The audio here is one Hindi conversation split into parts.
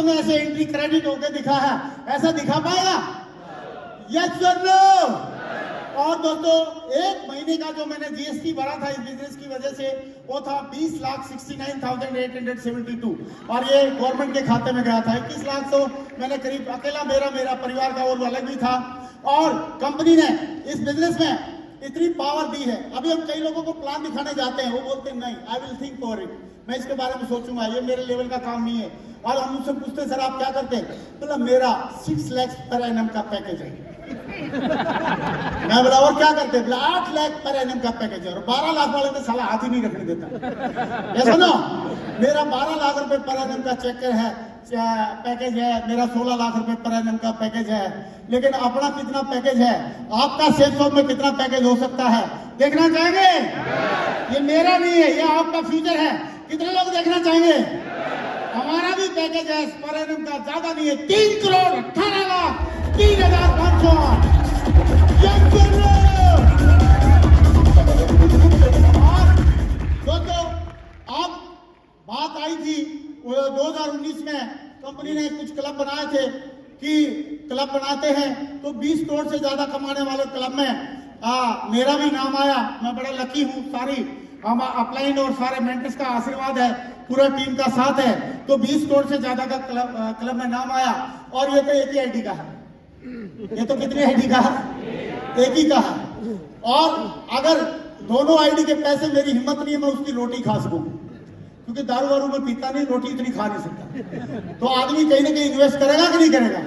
में ऐसे एंट्री क्रेडिट होकर दिखा है, ऐसा दिखा पाएगा? यस और नो? और दोस्तों, एक महीने का जो मैंने जीएसटी भरा था इस बिजनेस की वजह से, वो था 20,69,872 और ये गवर्नमेंट के खाते में गया था। 21 लाख तो मैंने करीब अकेला मेरा परिवार का और अलग भी था। और कंपनी ने इस बिजनेस में इतनी पावर दी है। अभी हम कई लोगों को प्लान दिखाने जाते हैं, वो बोलते हैं नहीं, I will think for it, मैं इसके बारे में सोचूंगा, ये मेरे लेवल का काम नहीं है। और हम उनसे पूछते हैं सर आप क्या करते हैं? बोला मेरा 6 लाख पर एनम का पैकेज है। मैं बोला और क्या करते? बोला 8 लाख पर एनम का पैकेज है। और 12 लाख वाले तो साला हाथ ही नहीं रखने देता। ऐसा ना, मेरा 12 लाख रुपए पर एनम का चेकर है, पैकेज है, मेरा 16 लाख रुपए पर एनम का पैकेज है। लेकिन अपना कितना पैकेज है, आपका सेल्स शॉप में कितना पैकेज हो सकता है, देखना चाहेंगे? ये मेरा नहीं है, ये आपका फ्यूचर है। कितने लोग देखना चाहेंगे? हमारा भी पैकेज है पर एनम का, ज्यादा नहीं है, 3,18,03,500। दोस्तों, अब बात आई थी 2019 में कंपनी ने कुछ क्लब बनाए थे कि क्लब बनाते हैं तो 20 करोड़ से ज्यादा कमाने वाले क्लब में मेरा भी नाम आया। मैं बड़ा लकी हूँ, सारी हम अपलाइन और सारे मेंटर्स का आशीर्वाद है, पूरा टीम का साथ है, तो 20 करोड़ से ज्यादा का क्लब में नाम आया। और ये तो एक ही आईडी का है, ये तो कितनी आईडी का है? एक ही का है। और अगर दोनों आईडी के पैसे, मेरी हिम्मत नहीं है मैं उसकी रोटी खा सकूं, क्योंकि दारू वारू में पीता नहीं, रोटी इतनी खा नहीं सकता। तो आदमी कहीं ना कहीं इन्वेस्ट करेगा कि नहीं करेगा?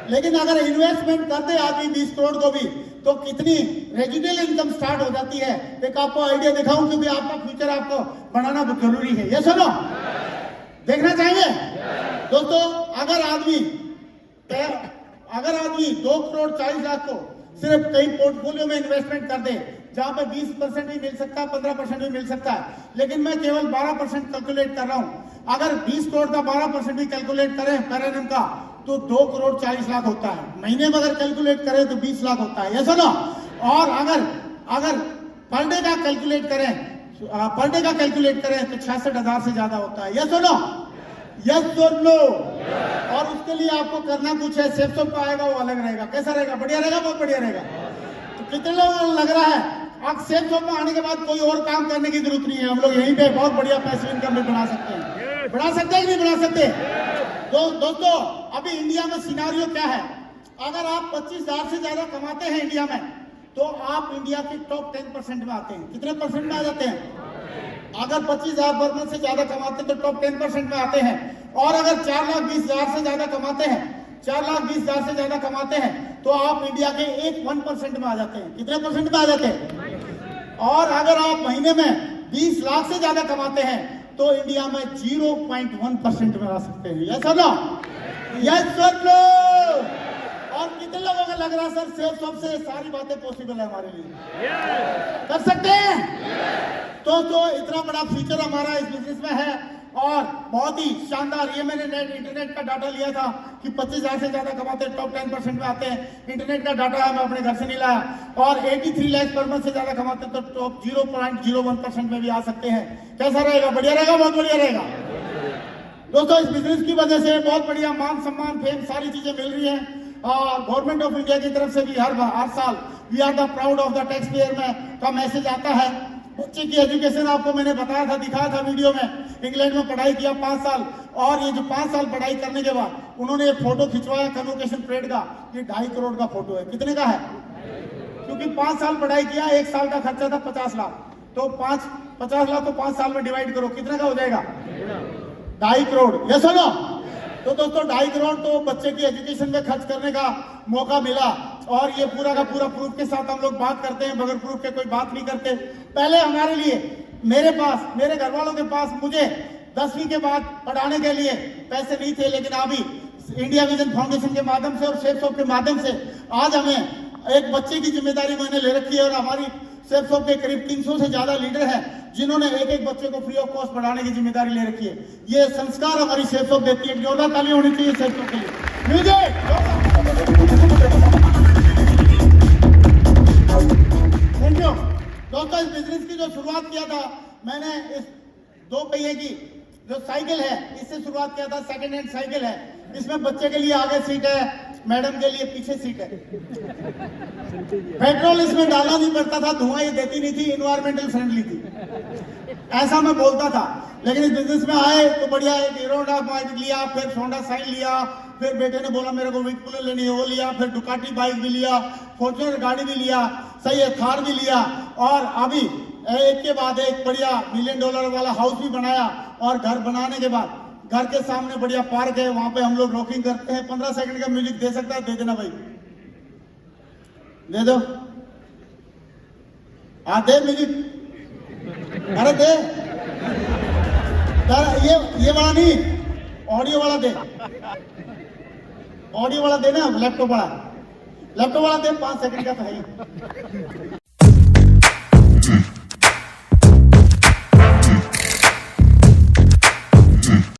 लेकिन अगर इन्वेस्टमेंट करते आदमी 20 करोड़ को भी, तो कितनी रेजिडुअल इनकम स्टार्ट हो जाती है। एक आपको आइडिया दिखाऊं, क्योंकि आपका फ्यूचर आपको बनाना बहुत जरूरी है। ये सुनो, देखना चाहेंगे दोस्तों? अगर आदमी 2 करोड़ 40 लाख को सिर्फ कई पोर्टफोलियो में इन्वेस्टमेंट कर दे, जहां पे 20% भी मिल सकता है, 15% भी मिल सकता है, लेकिन मैं केवल 12% कैलकुलेट कर रहा हूं। अगर 20 करोड़ का 12% भी कैलकुलेट करें पर एनम का, तो 2 करोड़ 40 लाख होता है। महीने में अगर कैलकुलेट करें तो 20 लाख होता है। ये सुनो, और अगर पर डे का कैलकुलेट करें तो 66,000 से ज्यादा होता है। ये सुनो, यस और नो? और उसके लिए आपको करना कुछ है, सेफ शॉप का आएगा वो अलग रहेगा। कैसा रहेगा? बढ़िया रहेगा, बहुत बढ़िया रहेगा। तो कितने लोगों को लग रहा है अब सेफ शॉप में आने के बाद कोई और काम करने की जरूरत नहीं है, हम लोग यहीं पे बहुत बढ़िया पैसिव इनकम भी बना सकते हैं? बना सकते हैं कि नहीं बना सकते? तो दोस्तों, अभी इंडिया में सिनारियो क्या है? अगर आप 25,000 से ज्यादा कमाते हैं इंडिया में, तो आप इंडिया के टॉप 10% में आते हैं। कितने परसेंट में आ जाते हैं? अगर 25,000 पर मंथ से ज्यादा कमाते हैं तो टॉप 10% में आते हैं। और अगर 4,20,000 से ज्यादा कमाते हैं, 4,20,000 से ज्यादा कमाते हैं, तो आप इंडिया के 1% में आ जाते हैं। कितने परसेंट में आ जाते हैं? और अगर आप महीने में 20 लाख से ज्यादा कमाते हैं, तो इंडिया में 0.1% में आ सकते हैं। यस और नो? यस और नो? और कितने लोगों को लग रहा है सर सेल्स शॉप से सारी बातें पॉसिबल है हमारे लिए? कर सकते हैं? तो इतना बड़ा फ्यूचर हमारा इस बिजनेस में है और बहुत ही शानदार। ये मैंने इंटरनेट का डाटा लिया था कि 25,000 से ज्यादा कमाते हैं, टॉप 10% में आते हैं। इंटरनेट का डाटा है, मैं अपने घर से नहीं लाया। और 83 लाख पर मंथ से ज्यादा कमाते हैं तो टॉप 0.01% में भी आ सकते हैं। कैसा रहेगा? बढ़िया रहेगा, बहुत बढ़िया रहेगा। दोस्तों, इस बिजनेस की वजह से बहुत बढ़िया मान सम्मान फेम सारी चीजें मिल रही है। और गवर्नमेंट ऑफ इंडिया की तरफ से भी हर साल we are the proud of the tax payer में का मैसेज आता है। बच्चे की एजुकेशन आपको मैंने बताया था, दिखाया था वीडियो में। इंग्लैंड में पढ़ाई किया 5 साल, और ये जो 5 साल पढ़ाई करने के बाद उन्होंने एक फोटो खिंचवाया कन्वोकेशन परेड का। ये 2.5 करोड़ का फोटो है। कितने का है? क्योंकि 5 साल पढ़ाई किया, 1 साल का खर्चा था 50 लाख, तो 50 लाख को 5 साल में डिवाइड करो, कितने का हो जाएगा? 2.5 करोड़। ये सुनो, तो दोस्तों 2.5 करोड़ तो बच्चे की एजुकेशन में खर्च करने का मौका मिला। और ये पूरा का पूरा प्रूफ के साथ हम लोग बात करते हैं, बगैर प्रूफ के कोई बात नहीं करते। पहले हमारे लिए, मेरे पास, मेरे घर वालों के पास मुझे 10वीं के बाद पढ़ाने के लिए पैसे नहीं थे, लेकिन अभी इंडिया विजन फाउंडेशन के माध्यम से और सेफ शॉप के माध्यम से आज हमें एक बच्चे की जिम्मेदारी मैंने ले रखी है। और हमारी सेफ शॉप के करीब 300 से ज्यादा लीडर हैं जिन्होंने एक बच्चे को फ्री ऑफ कॉस्ट पढ़ाने की जिम्मेदारी ले रखी है। ये संस्कार हमारी सेफ शॉप देती है। जोरदार ताली होनी चाहिए सेफ शॉप के लिए। Thank you. दोस्तों, इस बिजनेस की जो शुरुआत किया था मैंने, इस 2 पहिए की जो साइकिल है इससे शुरुआत किया था। सेकेंड हैंड साइकिल है। इसमें बच्चे के लिए आगे सीट है, मैडम के लिए पीछे सीट है। पेट्रोल इसमें डालना नहीं पड़ता था, धुआं ये देती नहीं थी, इन्वायरमेंटल फ्रेंडली थी, ऐसा मैं बोलता था। लेकिन इस बिजनेस में आए तो बढ़िया एक हीरो होंडा बाइक लिया, फिर होंडा साइन लिया, फिर बेटे ने बोला मेरे को व्हीटपूल लेनी है, वो लिया, फिर डुकाटी बाइक भी लिया, फॉर्च्यूनर गाड़ी भी लिया, सही है, थार भी लिया, और अभी एक के बाद एक बढ़िया $1 मिलियन वाला हाउस भी बनाया। और घर बनाने के बाद घर के सामने बढ़िया पार्क है, वहां पे हम लोग रॉकिंग करते हैं। 15 सेकंड का म्यूजिक दे सकता है? दे देना भाई, दे दो। दे म्यूजिक, अरे दे, ये वाला नहीं, ऑडियो वाला दे, ऑडियो वाला दे ना, लैपटॉप वाला दे, 5 सेकंड का तो है ही।